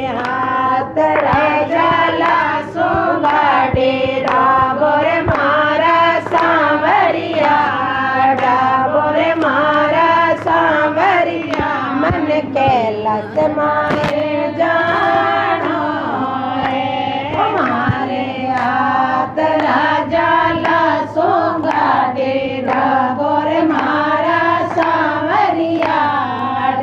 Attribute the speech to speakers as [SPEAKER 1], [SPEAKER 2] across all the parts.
[SPEAKER 1] हाथ राजाला सुगाडे डाबोर मारा सांवरिया डाबोर मारा सांवरिया मन कैलास माए जानो है मारे हाथ राजाला सुगाडे डाबोर मारा सांवरिया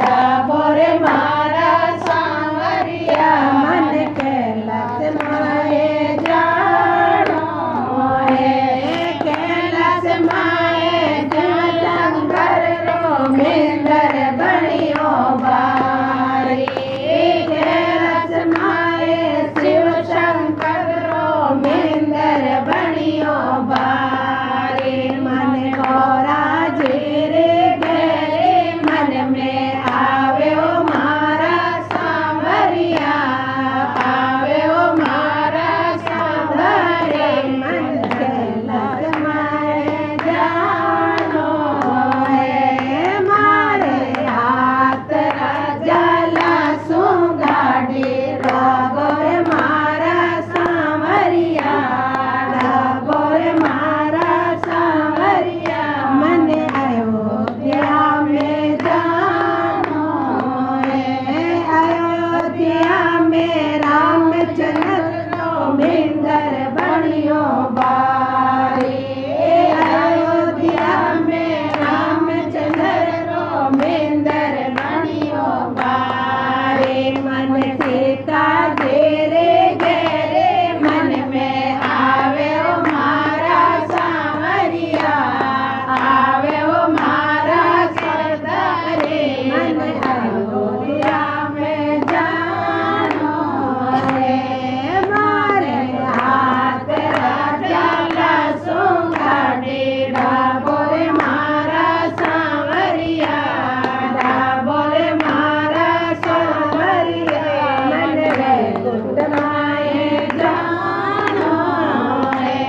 [SPEAKER 1] डाबोर मारा सांवरिया मन कैलास माए जानो है कैलास माए शंकर रो मेंदर बणियो बारी कैलास माए शिव शंकर रो मेंदर बणियो बारी मन गोरा जेरे गहरे मन में आव्यो मारा सांवरिया आव्यो मारा सांवरे मन कैलास माए जानो है मारे हाथ राजाला सुगाडे डाबोर मारा सांवरिया डाबोर मारा सांवरिया मन अयोध्या में जानो है अयोध्या में रामचंद्र रो मेंदर बणियो बारी अयोध्या में रामचंद्र रो मेंदर बणियो बारी मन सीता जेरे गहरे मन में आवे ओ मारा सांवरिया आवे ओ मारा सरदारे मन अयोध्या में जानो है मारे हाथ राजाला सुगाडे डाबोर मारा सांवरिया डाबोर मारा सांवरिया मन वैकुंठ माए जानो है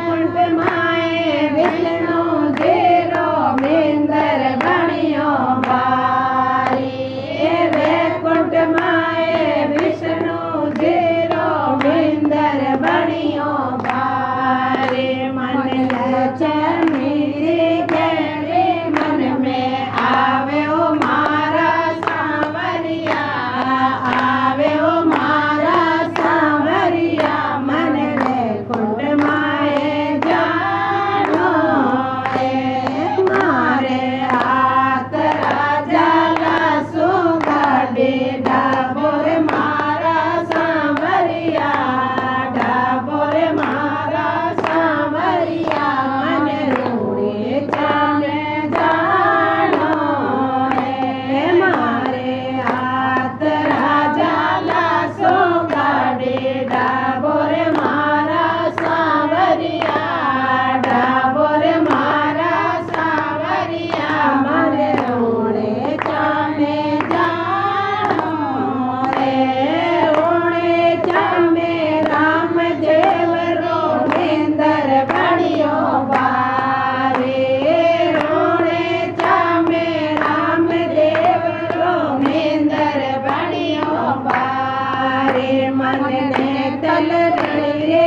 [SPEAKER 1] कुंठ माए विष्णु जेरो मेंदर बणियो बारी वैकुंठ माए विष्णु जेरो मेंदर बणियो बारी मन लक्ष्मी रे गहरे मन में आवे ओ मारा सांवरिया आवे ओ मारा सांवरिया मन वैकुंठ माए जानो है मारे हाथ राजाला सुगाडे डाबोर मारा सांवरिया डाबोर मारा सांवरिया मन रूड़े जाने जानो है मारे हाथ राजाला सुगाडे डाबोर मारा सांवरिया डाबोर मारा सांवरिया मन रूड़े जाने जानो है ओणे जामे राम देव रो मेंदर बणियो बारे रोणे जामे राम देव रो मेंदर बणियो बारे मन ने तल रे